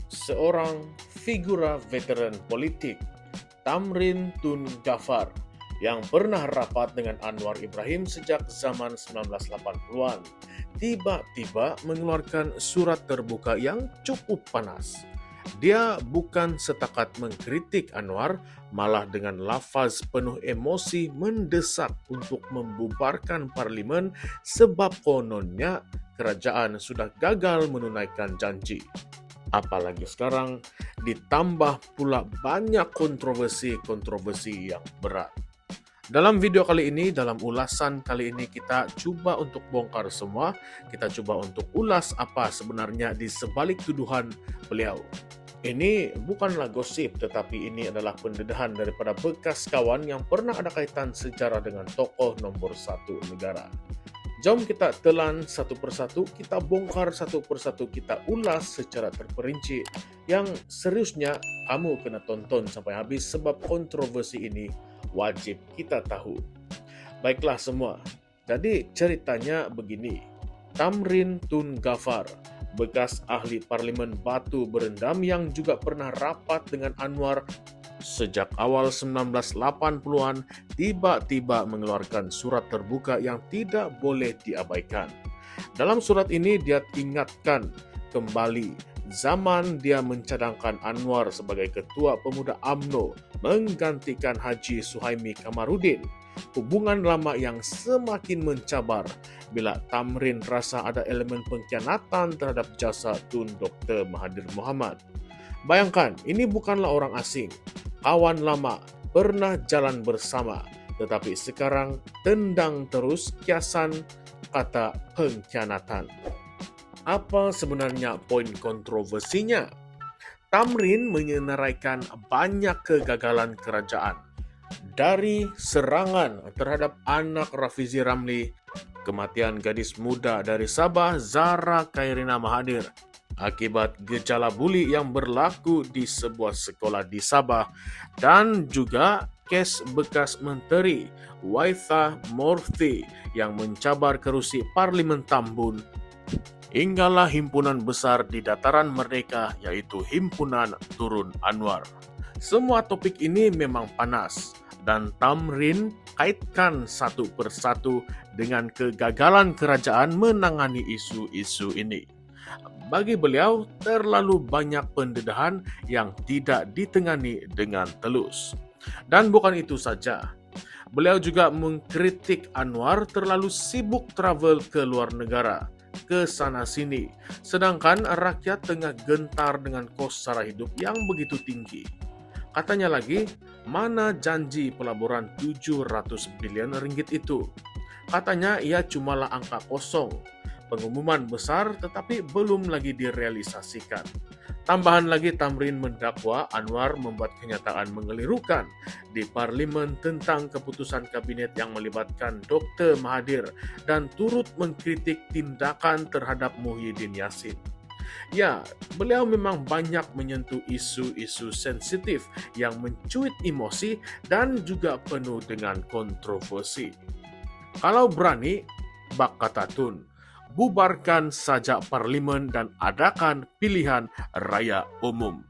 seorang figura veteran politik, Tamrin Tun Ghaffar, yang pernah rapat dengan Anwar Ibrahim sejak zaman 1980-an, tiba-tiba mengeluarkan surat terbuka yang cukup panas. Dia bukan setakat mengkritik Anwar, malah dengan lafaz penuh emosi mendesak untuk membubarkan parlimen sebab kononnya kerajaan sudah gagal menunaikan janji. Apalagi sekarang ditambah pula banyak kontroversi yang berat. Dalam video kali ini, dalam ulasan kali ini kita coba untuk bongkar semua, kita coba untuk ulas apa sebenarnya di sebalik tuduhan beliau. Ini bukanlah gosip, tetapi ini adalah pendedahan daripada bekas kawan yang pernah ada kaitan sejarah dengan tokoh nombor satu negara. Jom kita telan satu persatu, kita bongkar satu persatu, kita ulas secara terperinci. Yang seriusnya, kamu kena tonton sampai habis sebab kontroversi ini wajib kita tahu. Baiklah semua, jadi ceritanya begini. Tamrin Tun Ghaffar, bekas ahli parlimen Batu Berendam yang juga pernah rapat dengan Anwar sejak awal 1980-an, tiba-tiba mengeluarkan surat terbuka yang tidak boleh diabaikan. Dalam surat ini dia ingatkan kembali zaman dia mencadangkan Anwar sebagai ketua pemuda UMNO menggantikan Haji Suhaimi Kamarudin. Hubungan lama yang semakin mencabar bila Tamrin rasa ada elemen pengkhianatan terhadap jasa Tun Dr. Mahathir Mohamad. Bayangkan, ini bukanlah orang asing, kawan lama, pernah jalan bersama, tetapi sekarang tendang terus kiasan kata pengkhianatan. Apa sebenarnya poin kontroversinya? Tamrin menyenaraikan banyak kegagalan kerajaan. Dari serangan terhadap anak Rafizi Ramli, kematian gadis muda dari Sabah Zahra Khairina Mahathir, akibat gejala buli yang berlaku di sebuah sekolah di Sabah, dan juga kes bekas menteri Waitha Murthy yang mencabar kerusi Parlimen Tambun, hinggalah himpunan besar di dataran merdeka yaitu Himpunan Turun Anwar. Semua topik ini memang panas dan Tamrin kaitkan satu persatu dengan kegagalan kerajaan menangani isu-isu ini. Bagi beliau, terlalu banyak pendedahan yang tidak ditengani dengan telus. Dan bukan itu saja, beliau juga mengkritik Anwar terlalu sibuk travel ke luar negara, ke sana-sini, sedangkan rakyat tengah gentar dengan kos sara hidup yang begitu tinggi. Katanya lagi, mana janji pelaburan 700 bilion ringgit itu? Katanya ia cumalah angka kosong, pengumuman besar tetapi belum lagi direalisasikan. Tambahan lagi, Tamrin mendakwa Anwar membuat kenyataan mengelirukan di parlimen tentang keputusan kabinet yang melibatkan Dr. Mahathir dan turut mengkritik tindakan terhadap Muhyiddin Yassin. Ya, beliau memang banyak menyentuh isu-isu sensitif yang mencuit emosi dan juga penuh dengan kontroversi. Kalau berani, bak kata Tun, bubarkan saja parlimen dan adakan pilihan raya umum.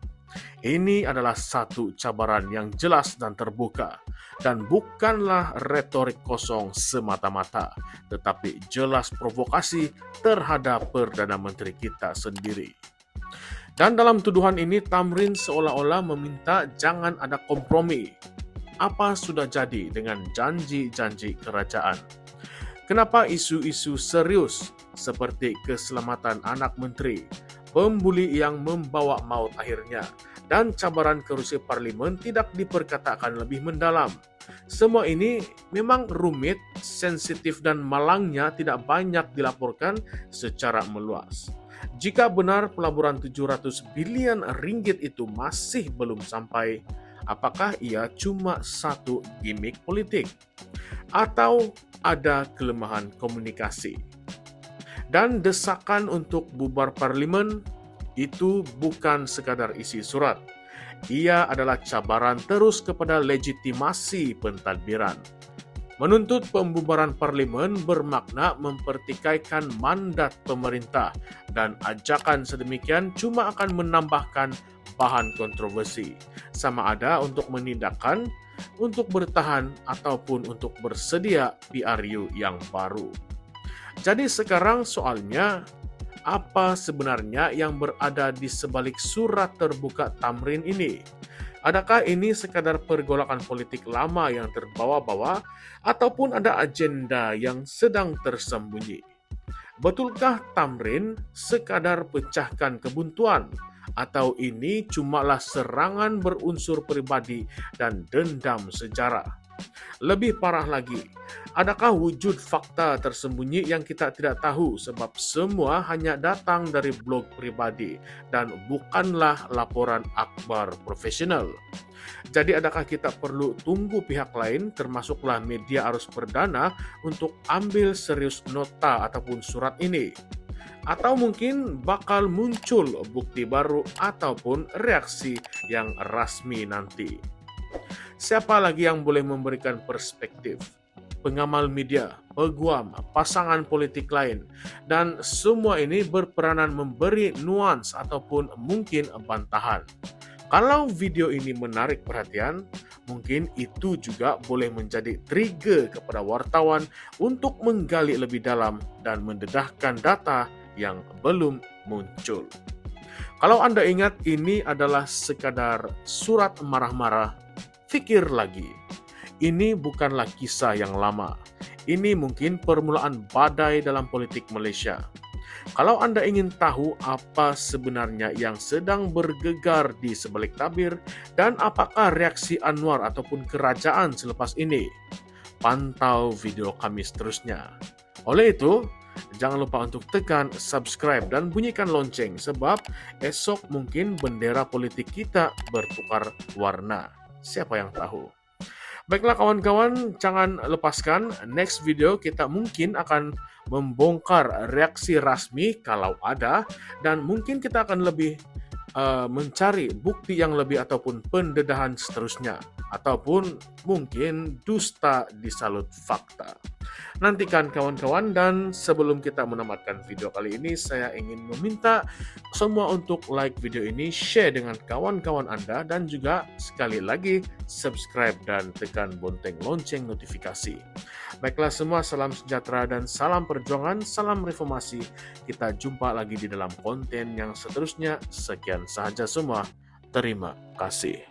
Ini adalah satu cabaran yang jelas dan terbuka, dan bukanlah retorik kosong semata-mata, tetapi jelas provokasi terhadap Perdana Menteri kita sendiri. Dan dalam tuduhan ini, Tamrin seolah-olah meminta jangan ada kompromi. Apa sudah jadi dengan janji-janji kerajaan? Kenapa isu-isu serius seperti keselamatan anak menteri, pembuli yang membawa maut akhirnya, dan cabaran kerusi parlimen tidak diperkatakan lebih mendalam? Semua ini memang rumit, sensitif, dan malangnya tidak banyak dilaporkan secara meluas. Jika benar pelaburan 700 bilion ringgit itu masih belum sampai, apakah ia cuma satu gimmick politik? Atau ada kelemahan komunikasi? Dan desakan untuk bubar parlimen itu bukan sekadar isi surat. Ia adalah cabaran terus kepada legitimasi pentadbiran. Menuntut pembubaran parlemen bermakna mempertikaikan mandat pemerintah dan ajakan sedemikian cuma akan menambahkan bahan kontroversi. Sama ada untuk menindakkan, untuk bertahan, ataupun untuk bersedia PRU yang baru. Jadi sekarang soalnya, apa sebenarnya yang berada di sebalik surat terbuka Tamrin ini? Adakah ini sekadar pergolakan politik lama yang terbawa-bawa ataupun ada agenda yang sedang tersembunyi? Betulkah Tamrin sekadar pecahkan kebuntuan atau ini cumalah serangan berunsur pribadi dan dendam sejarah? Lebih parah lagi, adakah wujud fakta tersembunyi yang kita tidak tahu sebab semua hanya datang dari blog pribadi dan bukanlah laporan akhbar profesional? Jadi adakah kita perlu tunggu pihak lain termasuklah media arus perdana untuk ambil serius nota ataupun surat ini? Atau mungkin bakal muncul bukti baru ataupun reaksi yang rasmi nanti? Siapa lagi yang boleh memberikan perspektif? Pengamal media, peguam, pasangan politik lain, dan semua ini berperanan memberi nuans ataupun mungkin bantahan. Kalau video ini menarik perhatian, mungkin itu juga boleh menjadi trigger kepada wartawan untuk menggali lebih dalam dan mendedahkan data yang belum muncul. Kalau Anda ingat ini adalah sekadar surat marah-marah, pikir lagi, ini bukanlah kisah yang lama. Ini mungkin permulaan badai dalam politik Malaysia. Kalau Anda ingin tahu apa sebenarnya yang sedang bergegar di sebalik tabir dan apakah reaksi Anwar ataupun kerajaan selepas ini, pantau video kami seterusnya. Oleh itu, jangan lupa untuk tekan subscribe dan bunyikan lonceng sebab esok mungkin bendera politik kita bertukar warna. Siapa yang tahu? Baiklah kawan-kawan, jangan lepaskan. Next video kita mungkin akan membongkar reaksi rasmi kalau ada dan mungkin kita akan lebih mencari bukti yang lebih ataupun pendedahan seterusnya ataupun mungkin dusta disalut fakta. Nantikan kawan-kawan, dan sebelum kita menamatkan video kali ini, saya ingin meminta semua untuk like video ini, share dengan kawan-kawan Anda, dan juga sekali lagi subscribe dan tekan bonteng lonceng notifikasi. Baiklah semua, salam sejahtera dan salam perjuangan, salam reformasi. Kita jumpa lagi di dalam konten yang seterusnya. Sekian sahaja semua. Terima kasih.